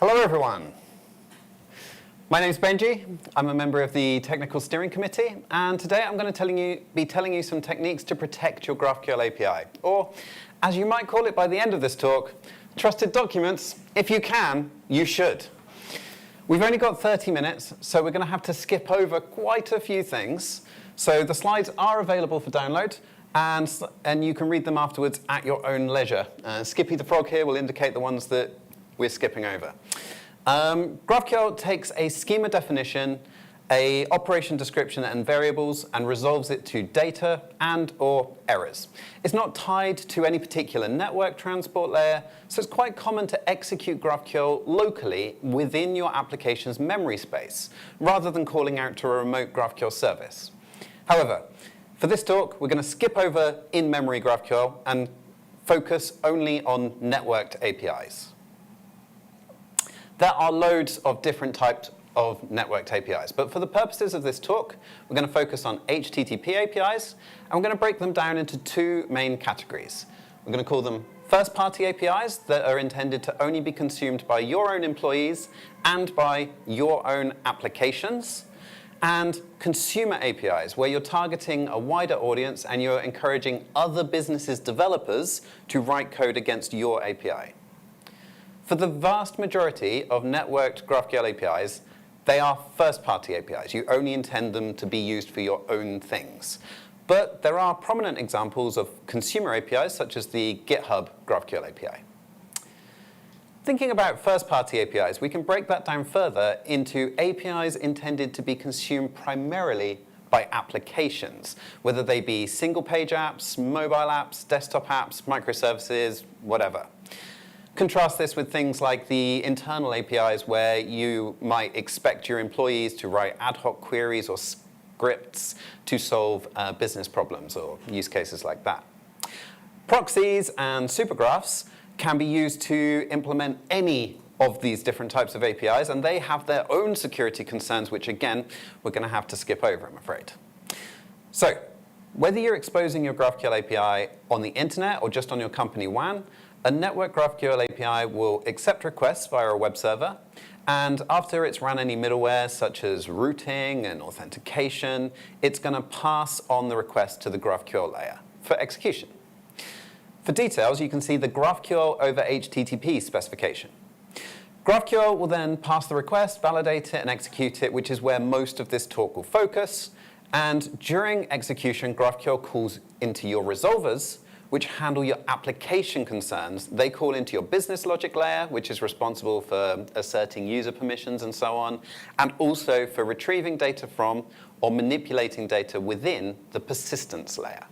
Hello everyone. My name is Benjie. I'm a member of the Technical Steering Committee, and today I'm going to be telling you some techniques to protect your GraphQL API, or as you might call it by the end of this talk, trusted documents. If you can, you should. We've only got 30 minutes, so we're going to have to skip over quite a few things. So the slides are available for download, and you can read them afterwards at your own leisure. Skippy the Frog here will indicate the ones that we're skipping over. GraphQL takes a schema definition, a operation description and variables, and resolves it to data and or errors. It's not tied to any particular network transport layer, so it's quite common to execute GraphQL locally within your application's memory space, rather than calling out to a remote GraphQL service. However, for this talk, we're going to skip over in-memory GraphQL and focus only on networked APIs. There are loads of different types of networked APIs, but for the purposes of this talk, we're going to focus on HTTP APIs, and we're going to break them down into two main categories. We're going to call them first-party APIs that are intended to only be consumed by your own employees and by your own applications, and consumer APIs, where you're targeting a wider audience and you're encouraging other businesses' developers to write code against your API. For the vast majority of networked GraphQL APIs, they are first-party APIs. You only intend them to be used for your own things. But there are prominent examples of consumer APIs, such as the GitHub GraphQL API. Thinking about first-party APIs, we can break that down further into APIs intended to be consumed primarily by applications, whether they be single-page apps, mobile apps, desktop apps, microservices, whatever. Contrast this with things like the internal APIs, where you might expect your employees to write ad hoc queries or scripts to solve business problems or use cases like that. Proxies and supergraphs can be used to implement any of these different types of APIs, and they have their own security concerns, which again, we're going to have to skip over, I'm afraid. So, whether you're exposing your GraphQL API on the internet or just on your company WAN, a network GraphQL API will accept requests via a web server, and after it's run any middleware, such as routing and authentication, it's going to pass on the request to the GraphQL layer for execution. For details, you can see the GraphQL over HTTP specification. GraphQL will then pass the request, validate it, and execute it, which is where most of this talk will focus. And during execution, GraphQL calls into your resolvers, which handle your application concerns. They call into your business logic layer, which is responsible for asserting user permissions and so on, and also for retrieving data from or manipulating data within the persistence layer.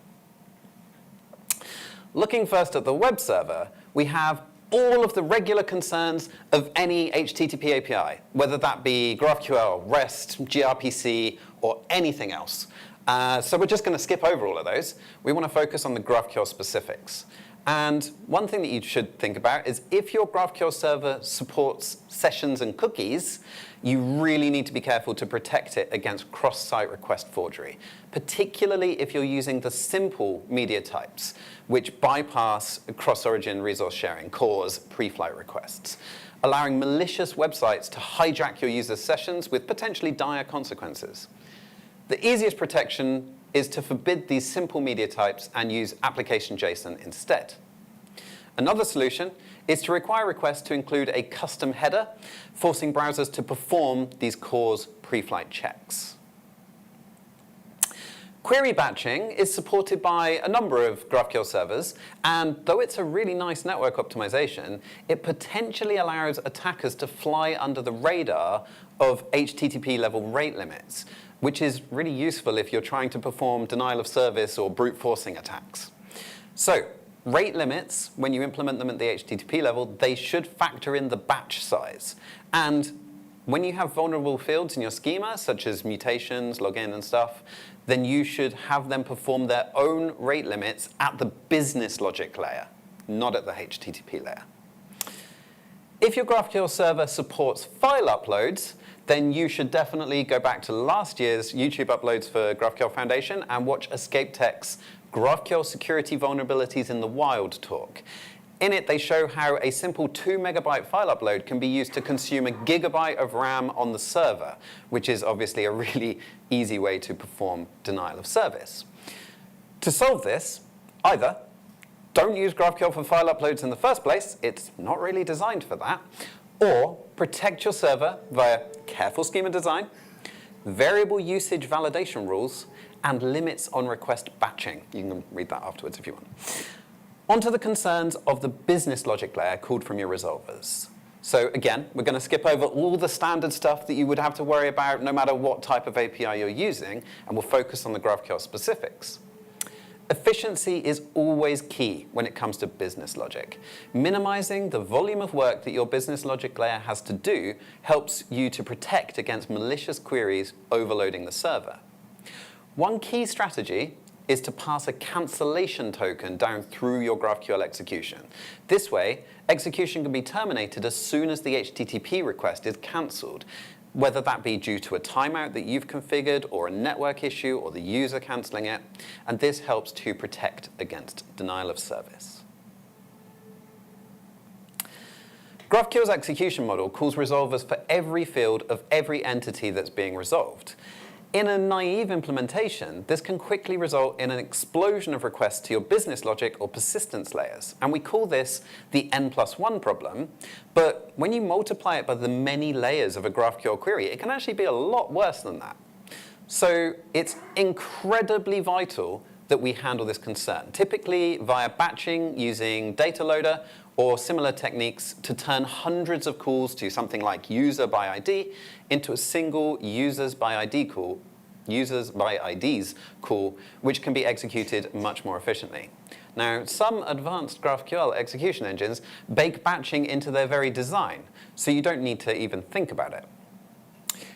Looking first at the web server, we have all of the regular concerns of any HTTP API, whether that be GraphQL, REST, gRPC, or anything else. So we're just going to skip over all of those. We want to focus on the GraphQL specifics. And one thing that you should think about is if your GraphQL server supports sessions and cookies, you really need to be careful to protect it against cross-site request forgery, particularly if you're using the simple media types, which bypass cross-origin resource sharing, CORS, pre-flight requests, allowing malicious websites to hijack your users' sessions with potentially dire consequences. The easiest protection is to forbid these simple media types and use application JSON instead. Another solution is to require requests to include a custom header, forcing browsers to perform these CORS pre-flight checks. Query batching is supported by a number of GraphQL servers, and though it's a really nice network optimization, it potentially allows attackers to fly under the radar of HTTP-level rate limits, which is really useful if you're trying to perform denial of service or brute forcing attacks. So, rate limits, when you implement them at the HTTP level, they should factor in the batch size. And when you have vulnerable fields in your schema, such as mutations, login, and stuff, then you should have them perform their own rate limits at the business logic layer, not at the HTTP layer. If your GraphQL server supports file uploads, then you should definitely go back to last year's YouTube uploads for GraphQL Foundation and watch Escape Tech's GraphQL Security Vulnerabilities in the Wild talk. In it, they show how a simple 2 megabyte file upload can be used to consume a gigabyte of RAM on the server, which is obviously a really easy way to perform denial of service. To solve this, either don't use GraphQL for file uploads in the first place, it's not really designed for that, or protect your server via careful schema design, variable usage validation rules, and limits on request batching. You can read that afterwards if you want. Onto the concerns of the business logic layer called from your resolvers. So again, we're going to skip over all the standard stuff that you would have to worry about no matter what type of API you're using, and we'll focus on the GraphQL specifics. Efficiency is always key when it comes to business logic. Minimizing the volume of work that your business logic layer has to do helps you to protect against malicious queries overloading the server. One key strategy is to pass a cancellation token down through your GraphQL execution. This way, execution can be terminated as soon as the HTTP request is cancelled, whether that be due to a timeout that you've configured or a network issue or the user cancelling it, and this helps to protect against denial of service. GraphQL's execution model calls resolvers for every field of every entity that's being resolved. In a naive implementation, this can quickly result in an explosion of requests to your business logic or persistence layers, and we call this the N+1 problem, but when you multiply it by the many layers of a GraphQL query, it can actually be a lot worse than that. So it's incredibly vital that we handle this concern, typically via batching using data loader or similar techniques to turn hundreds of calls to something like user by ID into a single users by IDs call, which can be executed much more efficiently. Now, some advanced GraphQL execution engines bake batching into their very design, so you don't need to even think about it.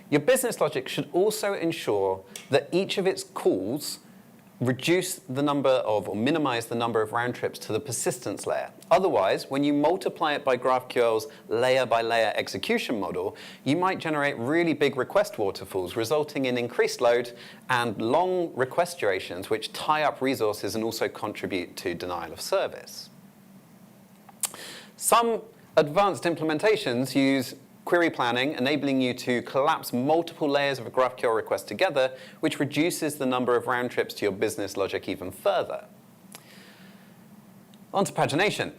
Your business logic should also ensure that each of its calls reduce the number of, or minimize the number of round trips to the persistence layer. Otherwise, when you multiply it by GraphQL's layer-by-layer execution model, you might generate really big request waterfalls, resulting in increased load and long request durations, which tie up resources and also contribute to denial of service. Some advanced implementations use query planning, enabling you to collapse multiple layers of a GraphQL request together, which reduces the number of round trips to your business logic even further. On to pagination.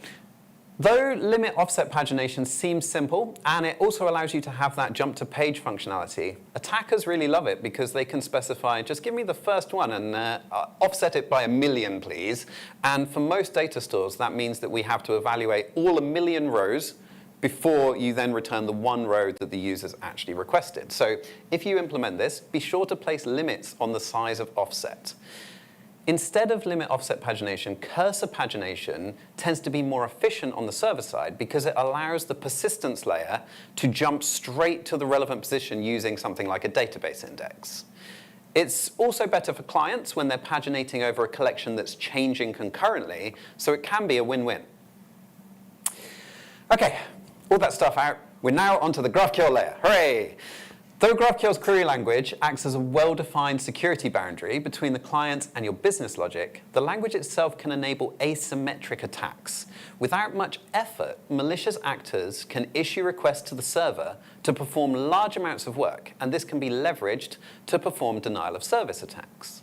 Though limit offset pagination seems simple, and it also allows you to have that jump to page functionality, attackers really love it because they can specify, just give me the first one and offset it by 1,000,000, please. And for most data stores, that means that we have to evaluate all 1,000,000 rows before you then return the one row that the user's actually requested. So if you implement this, be sure to place limits on the size of offset. Instead of limit offset pagination, cursor pagination tends to be more efficient on the server side because it allows the persistence layer to jump straight to the relevant position using something like a database index. It's also better for clients when they're paginating over a collection that's changing concurrently, so it can be a win-win. Okay. All that stuff out, we're now onto the GraphQL layer. Hooray! Though GraphQL's query language acts as a well-defined security boundary between the client and your business logic, the language itself can enable asymmetric attacks. Without much effort, malicious actors can issue requests to the server to perform large amounts of work, and this can be leveraged to perform denial of service attacks.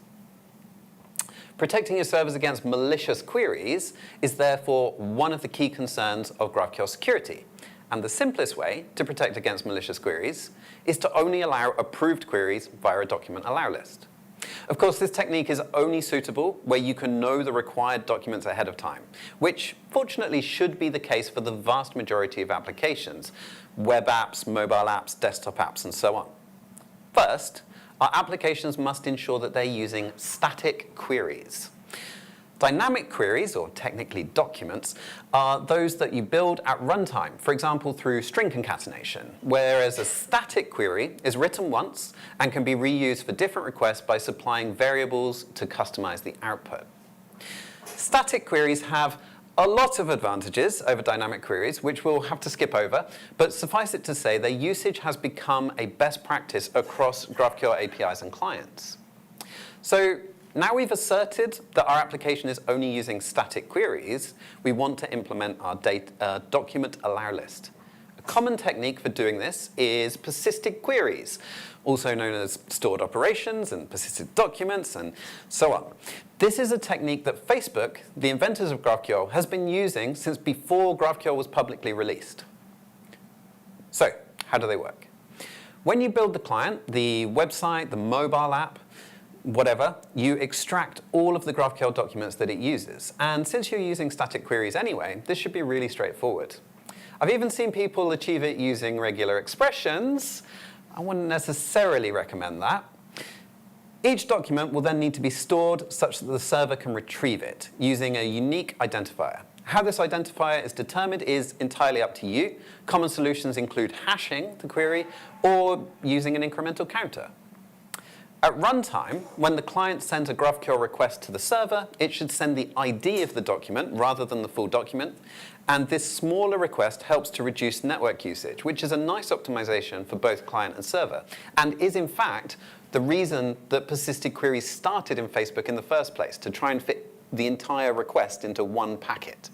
Protecting your servers against malicious queries is therefore one of the key concerns of GraphQL security. And the simplest way to protect against malicious queries is to only allow approved queries via a document allow list. Of course, this technique is only suitable where you can know the required documents ahead of time, which fortunately should be the case for the vast majority of applications, web apps, mobile apps, desktop apps, and so on. First, our applications must ensure that they're using static queries. Dynamic queries, or technically documents, are those that you build at runtime, for example, through string concatenation, whereas a static query is written once and can be reused for different requests by supplying variables to customize the output. Static queries have a lot of advantages over dynamic queries, which we'll have to skip over, but suffice it to say, their usage has become a best practice across GraphQL APIs and clients. So now we've asserted that our application is only using static queries, we want to implement our document allow list. A common technique for doing this is persisted queries, also known as stored operations and persisted documents and so on. This is a technique that Facebook, the inventors of GraphQL, has been using since before GraphQL was publicly released. So, how do they work? When you build the client, the website, the mobile app, whatever, you extract all of the GraphQL documents that it uses. And since you're using static queries anyway, this should be really straightforward. I've even seen people achieve it using regular expressions. I wouldn't necessarily recommend that. Each document will then need to be stored such that the server can retrieve it using a unique identifier. How this identifier is determined is entirely up to you. Common solutions include hashing the query or using an incremental counter. At runtime, when the client sends a GraphQL request to the server, it should send the ID of the document rather than the full document. And this smaller request helps to reduce network usage, which is a nice optimization for both client and server, and is in fact the reason that persisted queries started in Facebook in the first place, to try and fit the entire request into one packet.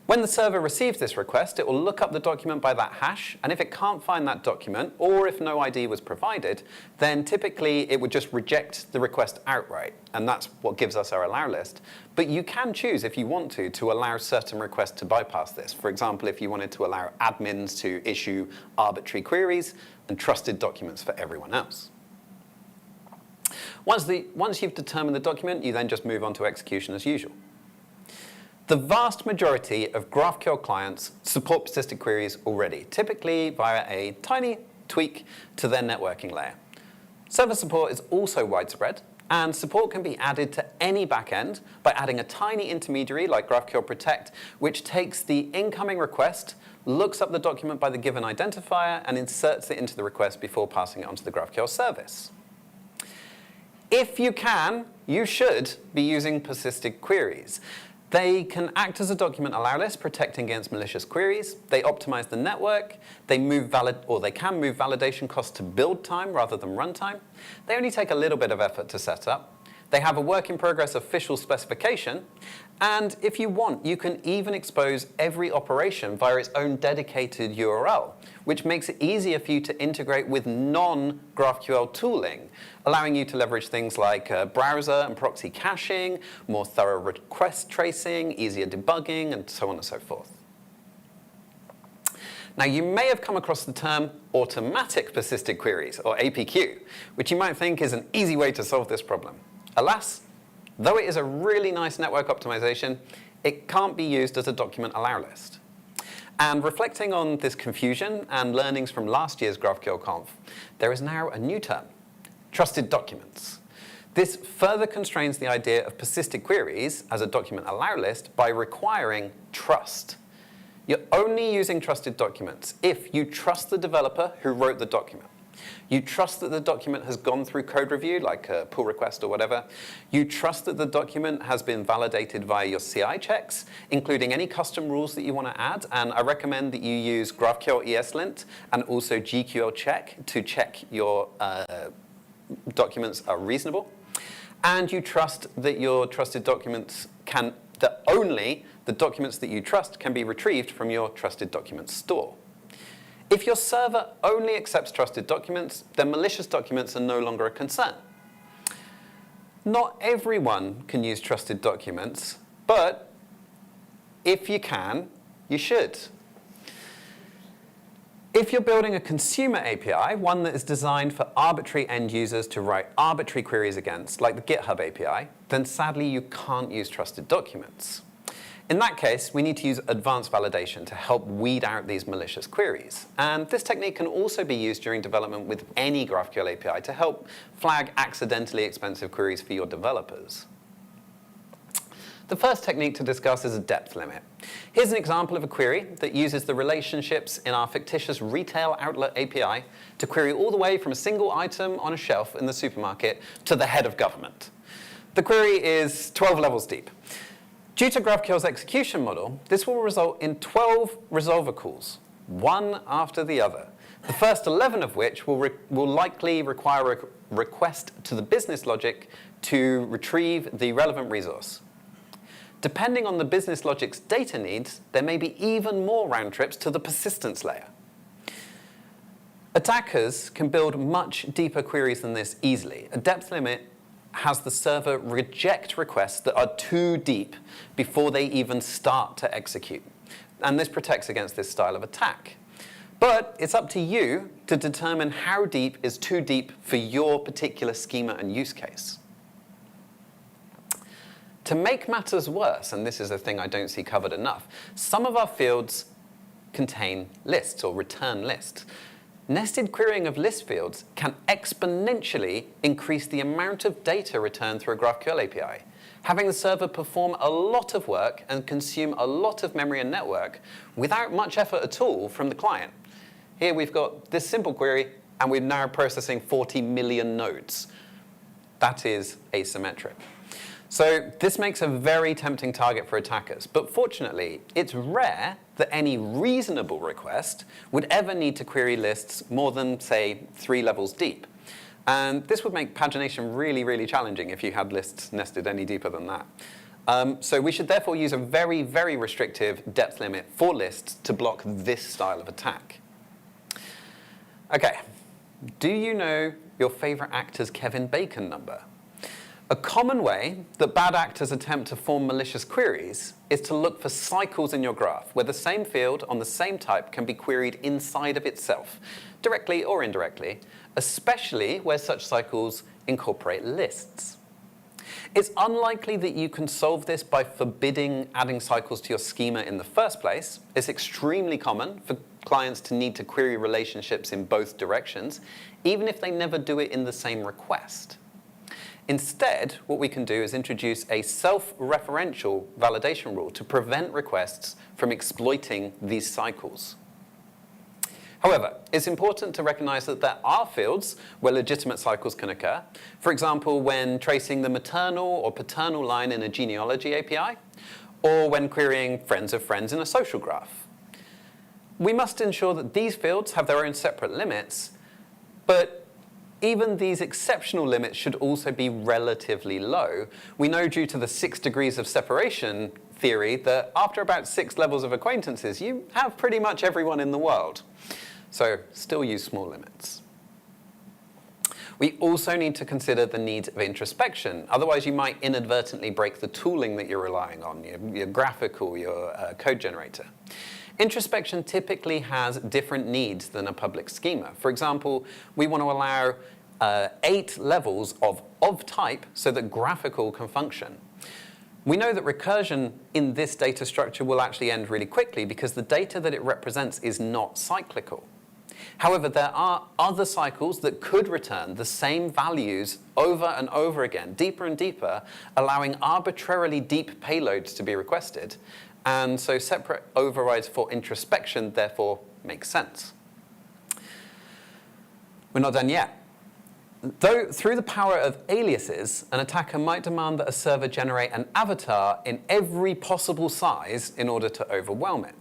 When the server receives this request, it will look up the document by that hash, and if it can't find that document, or if no ID was provided, then typically it would just reject the request outright, and that's what gives us our allow list. But you can choose, if you want to allow certain requests to bypass this. For example, if you wanted to allow admins to issue arbitrary queries and trusted documents for everyone else. Once you've determined the document, you then just move on to execution as usual. The vast majority of GraphQL clients support persisted queries already, typically via a tiny tweak to their networking layer. Server support is also widespread, and support can be added to any backend by adding a tiny intermediary like GraphQL Protect, which takes the incoming request, looks up the document by the given identifier, and inserts it into the request before passing it onto the GraphQL service. If you can, you should be using persisted queries. They can act as a document allow list, protecting against malicious queries. They optimize the network. They can move validation costs to build time rather than runtime. They only take a little bit of effort to set up. They have a work-in-progress official specification. And if you want, you can even expose every operation via its own dedicated URL, which makes it easier for you to integrate with non-GraphQL tooling, allowing you to leverage things like browser and proxy caching, more thorough request tracing, easier debugging, and so on and so forth. Now, you may have come across the term automatic persisted queries, or APQ, which you might think is an easy way to solve this problem. Alas, though it is a really nice network optimization, it can't be used as a document allow list. And reflecting on this confusion and learnings from last year's GraphQL Conf, there is now a new term, trusted documents. This further constrains the idea of persisted queries as a document allow list by requiring trust. You're only using trusted documents if you trust the developer who wrote the document. You trust that the document has gone through code review, like a pull request or whatever. You trust that the document has been validated via your CI checks, including any custom rules that you want to add. And I recommend that you use GraphQL ESLint and also GQL check to check your documents are reasonable. And you trust that your trusted documents that only the documents that you trust can be retrieved from your trusted documents store. If your server only accepts trusted documents, then malicious documents are no longer a concern. Not everyone can use trusted documents, but if you can, you should. If you're building a consumer API, one that is designed for arbitrary end users to write arbitrary queries against, like the GitHub API, then sadly you can't use trusted documents. In that case, we need to use advanced validation to help weed out these malicious queries. And this technique can also be used during development with any GraphQL API to help flag accidentally expensive queries for your developers. The first technique to discuss is a depth limit. Here's an example of a query that uses the relationships in our fictitious retail outlet API to query all the way from a single item on a shelf in the supermarket to the head of government. The query is 12 levels deep. Due to GraphQL's execution model, this will result in 12 resolver calls. one after the other. The first 11 of which will likely require a request to the business logic to retrieve the relevant resource. Depending on the business logic's data needs, there may be even more round trips to the persistence layer. Attackers can build much deeper queries than this easily. A depth limit has the server reject requests that are too deep before they even start to execute. And this protects against this style of attack. But it's up to you to determine how deep is too deep for your particular schema and use case. To make matters worse, and this is a thing I don't see covered enough, some of our fields contain lists or return lists. Nested querying of list fields can exponentially increase the amount of data returned through a GraphQL API, having the server perform a lot of work and consume a lot of memory and network without much effort at all from the client. Here we've got this simple query, and we're now processing 40 million nodes. That is asymmetric. So this makes a very tempting target for attackers, but fortunately, it's rare that any reasonable request would ever need to query lists more than, say, 3 levels deep. And this would make pagination really, really challenging if you had lists nested any deeper than that. So we should therefore use a very, very restrictive depth limit for lists to block this style of attack. Okay, do you know your favorite actor's Kevin Bacon number? A common way that bad actors attempt to form malicious queries is to look for cycles in your graph, where the same field on the same type can be queried inside of itself, directly or indirectly, especially where such cycles incorporate lists. It's unlikely that you can solve this by forbidding adding cycles to your schema in the first place. It's extremely common for clients to need to query relationships in both directions, even if they never do it in the same request. Instead, what we can do is introduce a self-referential validation rule to prevent requests from exploiting these cycles. However, it's important to recognize that there are fields where legitimate cycles can occur. For example, when tracing the maternal or paternal line in a genealogy API, or when querying friends of friends in a social graph. We must ensure that these fields have their own separate limits, but even these exceptional limits should also be relatively low. We know due to the 6 degrees of separation theory that after about 6 levels of acquaintances, you have pretty much everyone in the world. So still use small limits. We also need to consider the needs of introspection. Otherwise, you might inadvertently break the tooling that you're relying on, your graphical, your code generator. Introspection typically has different needs than a public schema. For example, we want to allow 8 levels of type so that graphical can function. We know that recursion in this data structure will actually end really quickly because the data that it represents is not cyclical. However, there are other cycles that could return the same values over and over again, deeper and deeper, allowing arbitrarily deep payloads to be requested. And so separate overrides for introspection, therefore, make sense. We're not done yet. Though through the power of aliases, an attacker might demand that a server generate an avatar in every possible size in order to overwhelm it.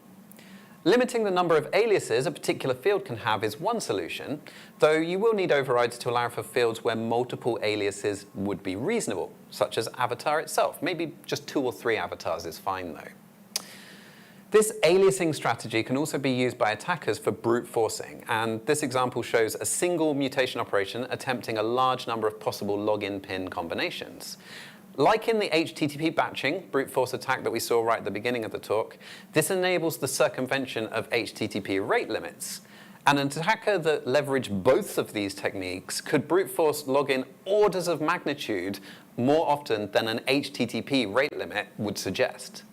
Limiting the number of aliases a particular field can have is one solution, though you will need overrides to allow for fields where multiple aliases would be reasonable, such as avatar itself. Maybe just 2 or 3 avatars is fine, though. This aliasing strategy can also be used by attackers for brute forcing, and this example shows a single mutation operation attempting a large number of possible login pin combinations. Like in the HTTP batching brute force attack that we saw right at the beginning of the talk, this enables the circumvention of HTTP rate limits. And an attacker that leveraged both of these techniques could brute force login orders of magnitude more often than an HTTP rate limit would suggest.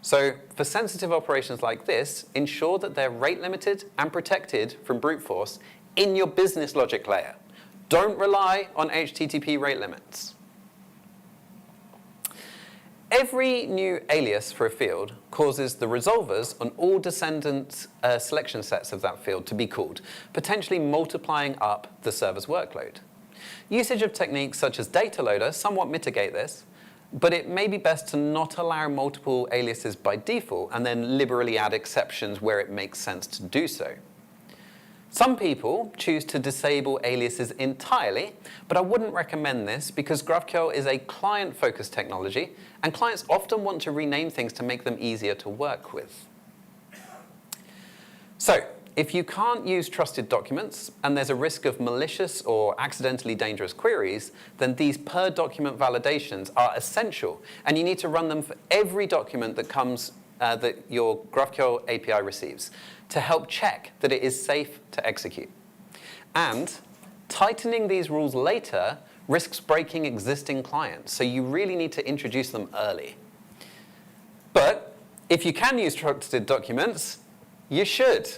So for sensitive operations like this, ensure that they're rate limited and protected from brute force in your business logic layer. Don't rely on HTTP rate limits. Every new alias for a field causes the resolvers on all descendant selection sets of that field to be called, potentially multiplying up the server's workload. Usage of techniques such as data loader somewhat mitigate this. but it may be best to not allow multiple aliases by default and then liberally add exceptions where it makes sense to do so. Some people choose to disable aliases entirely, but I wouldn't recommend this because GraphQL is a client-focused technology, and clients often want to rename things to make them easier to work with. So, if you can't use trusted documents and there's a risk of malicious or accidentally dangerous queries, then these per-document validations are essential, and you need to run them for every document that your GraphQL API receives to help check that it is safe to execute. And tightening these rules later risks breaking existing clients, so you really need to introduce them early. But if you can use trusted documents, you should.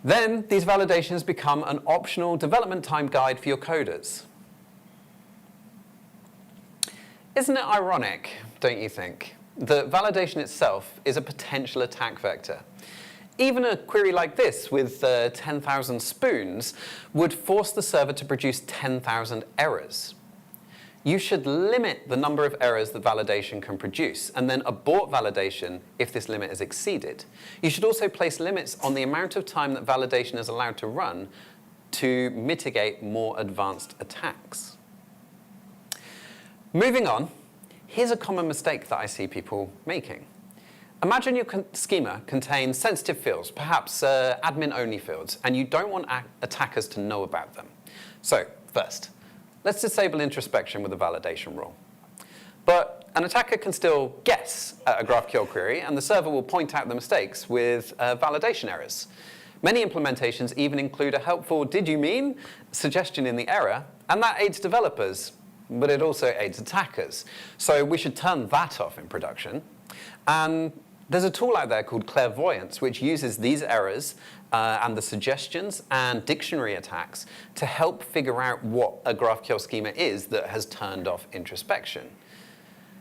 Then these validations become an optional development time guide for your coders. Isn't it ironic, don't you think, that validation itself is a potential attack vector? Even a query like this with 10,000 spoons would force the server to produce 10,000 errors. You should limit the number of errors that validation can produce and then abort validation if this limit is exceeded. You should also place limits on the amount of time that validation is allowed to run to mitigate more advanced attacks. Moving on, here's a common mistake that I see people making. Imagine your schema contains sensitive fields, perhaps admin-only fields, and you don't want attackers to know about them. So, first, let's disable introspection with a validation rule. But an attacker can still guess at a GraphQL query, and the server will point out the mistakes with validation errors. Many implementations even include a helpful "did you mean?" suggestion in the error, and that aids developers, but it also aids attackers. So we should turn that off in production. And there's a tool out there called Clairvoyance, which uses these errors and the suggestions and dictionary attacks to help figure out what a GraphQL schema is that has turned off introspection.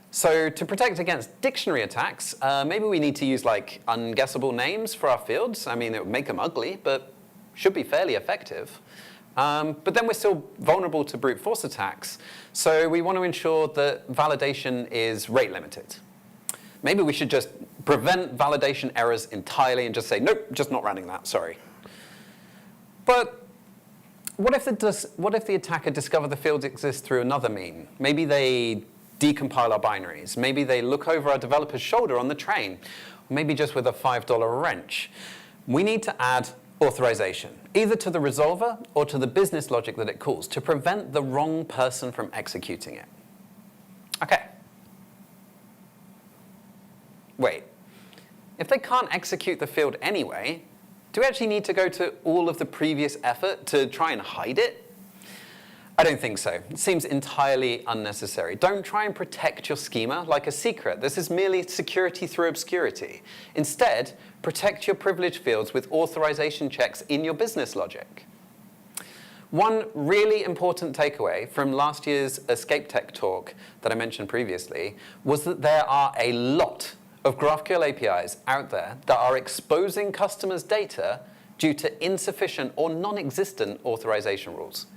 So to protect against dictionary attacks, maybe we need to use like unguessable names for our fields. I mean, it would make them ugly, but should be fairly effective. But then we're still vulnerable to brute force attacks. So we want to ensure that validation is rate limited. Maybe we should just prevent validation errors entirely and just say, nope, just not running that, sorry. But what if the attacker discovered the fields exist through another mean? Maybe they decompile our binaries. Maybe they look over our developer's shoulder on the train. Maybe just with a $5 wrench. We need to add authorization, either to the resolver or to the business logic that it calls, to prevent the wrong person from executing it. Okay. Wait, if they can't execute the field anyway, do we actually need to go to all of the previous effort to try and hide it? I don't think so. It seems entirely unnecessary. Don't try and protect your schema like a secret. This is merely security through obscurity. Instead, protect your privileged fields with authorization checks in your business logic. One really important takeaway from last year's Escape Tech talk that I mentioned previously was that there are a lot of GraphQL APIs out there that are exposing customers' data due to insufficient or non-existent authorization rules.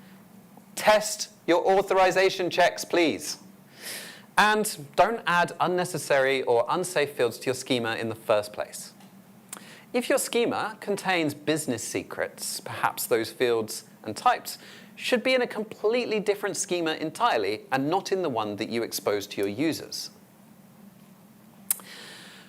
Test your authorization checks, please. And don't add unnecessary or unsafe fields to your schema in the first place. If your schema contains business secrets, perhaps those fields and types should be in a completely different schema entirely and not in the one that you expose to your users.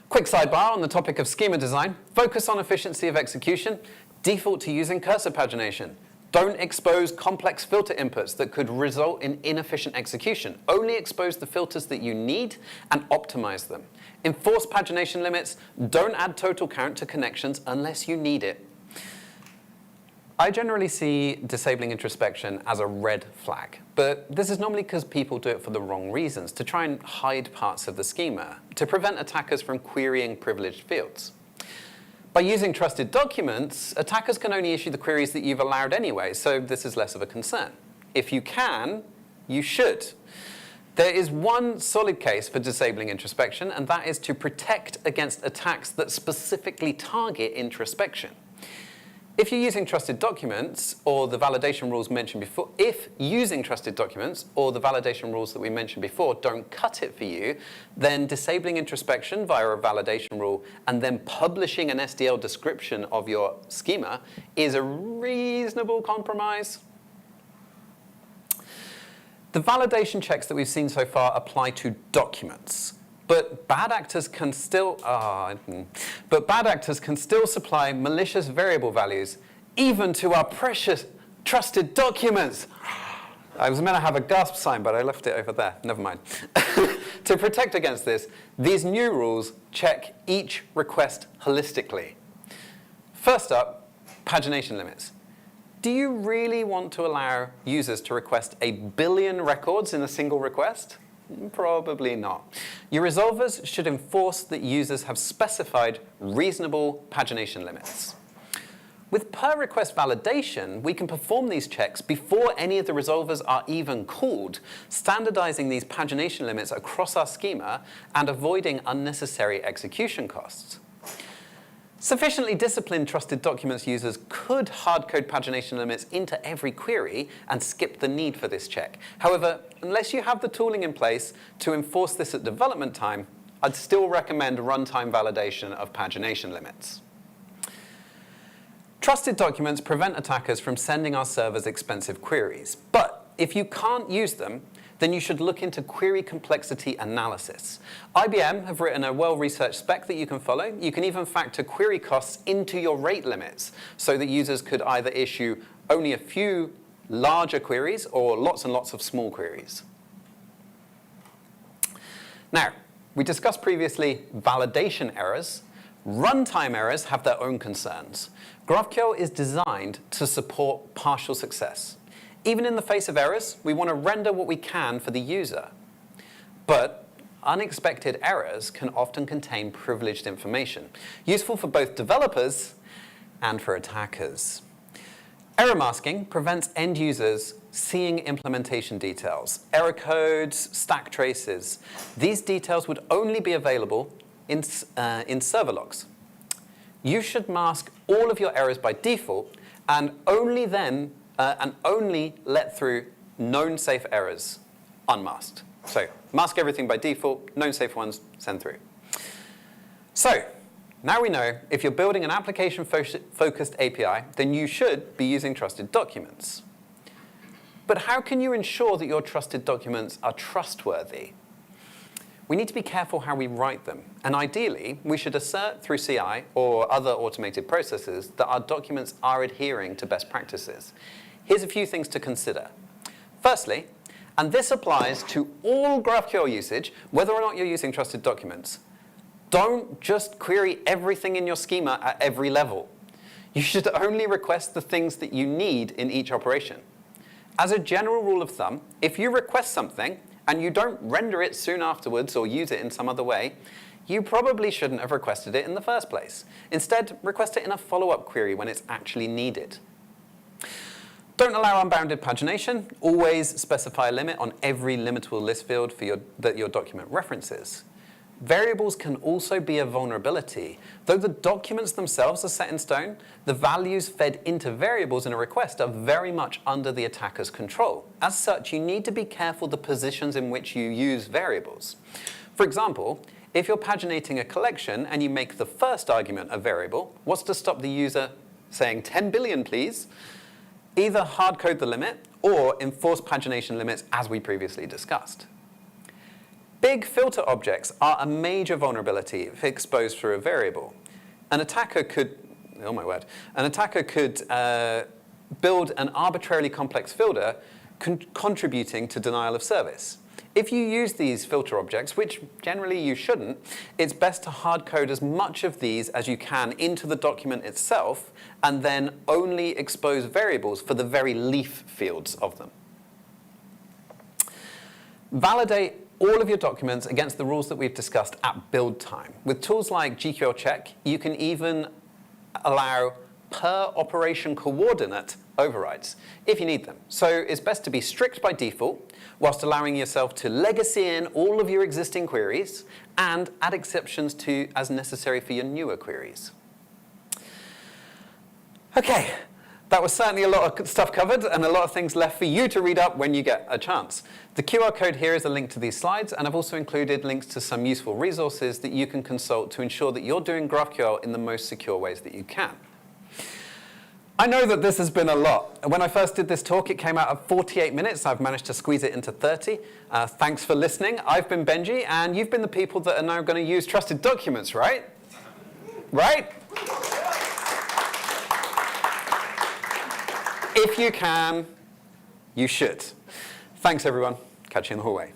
Quick sidebar on the topic of schema design. Focus on efficiency of execution. Default to using cursor pagination. Don't expose complex filter inputs that could result in inefficient execution. Only expose the filters that you need and optimize them. Enforce pagination limits. Don't add total count to connections unless you need it. I generally see disabling introspection as a red flag, but this is normally because people do it for the wrong reasons, to try and hide parts of the schema, to prevent attackers from querying privileged fields. By using trusted documents, attackers can only issue the queries that you've allowed anyway, so this is less of a concern. If you can, you should. There is one solid case for disabling introspection, and that is to protect against attacks that specifically target introspection. If you're using trusted documents or the validation rules mentioned before, if using trusted documents or the validation rules that we mentioned before don't cut it for you, then disabling introspection via a validation rule and then publishing an SDL description of your schema is a reasonable compromise. The validation checks that we've seen so far apply to documents. But bad actors can still supply malicious variable values, even to our precious trusted documents. I was meant to have a gasp sign, but I left it over there. Never mind. To protect against this, these new rules check each request holistically. First up, pagination limits. Do you really want to allow users to request 1 billion records in a single request? Probably not. Your resolvers should enforce that users have specified reasonable pagination limits. With per-request validation, we can perform these checks before any of the resolvers are even called, standardizing these pagination limits across our schema and avoiding unnecessary execution costs. Sufficiently disciplined trusted documents users could hard-code pagination limits into every query and skip the need for this check. However, unless you have the tooling in place to enforce this at development time, I'd still recommend runtime validation of pagination limits. Trusted documents prevent attackers from sending our servers expensive queries. But if you can't use them, then you should look into query complexity analysis. IBM have written a well-researched spec that you can follow. You can even factor query costs into your rate limits so that users could either issue only a few larger queries or lots and lots of small queries. Now, we discussed previously validation errors. Runtime errors have their own concerns. GraphQL is designed to support partial success. Even in the face of errors, we want to render what we can for the user. But unexpected errors can often contain privileged information, useful for both developers and for attackers. Error masking prevents end users seeing implementation details, error codes, stack traces. These details would only be available in server logs. You should mask all of your errors by default and only let through known safe errors unmasked. So mask everything by default, known safe ones send through. So now we know if you're building an application-focused API, then you should be using trusted documents. But how can you ensure that your trusted documents are trustworthy? We need to be careful how we write them. And ideally, we should assert through CI or other automated processes that our documents are adhering to best practices. Here's a few things to consider. Firstly, and this applies to all GraphQL usage, whether or not you're using trusted documents, don't just query everything in your schema at every level. You should only request the things that you need in each operation. As a general rule of thumb, if you request something and you don't render it soon afterwards or use it in some other way, you probably shouldn't have requested it in the first place. Instead, request it in a follow-up query when it's actually needed. Don't allow unbounded pagination. Always specify a limit on every limitable list field that your document references. Variables can also be a vulnerability. Though the documents themselves are set in stone, the values fed into variables in a request are very much under the attacker's control. As such, you need to be careful the positions in which you use variables. For example, if you're paginating a collection and you make the first argument a variable, what's to stop the user saying 10 billion, please? Either hard code the limit or enforce pagination limits as we previously discussed. Big filter objects are a major vulnerability if exposed through a variable. An attacker could build an arbitrarily complex filter contributing to denial of service. If you use these filter objects, which generally you shouldn't, it's best to hard code as much of these as you can into the document itself and then only expose variables for the very leaf fields of them. Validate all of your documents against the rules that we've discussed at build time. With tools like GQL check, you can even allow per operation coordinate overrides if you need them. So it's best to be strict by default whilst allowing yourself to legacy in all of your existing queries and add exceptions to as necessary for your newer queries. Okay, that was certainly a lot of stuff covered and a lot of things left for you to read up when you get a chance. The QR code here is a link to these slides, and I've also included links to some useful resources that you can consult to ensure that you're doing GraphQL in the most secure ways that you can. I know that this has been a lot. When I first did this talk, it came out at 48 minutes. I've managed to squeeze it into 30. Thanks for listening. I've been Benji, and you've been the people that are now going to use trusted documents, right? Right? If you can, you should. Thanks, everyone. Catch you in the hallway.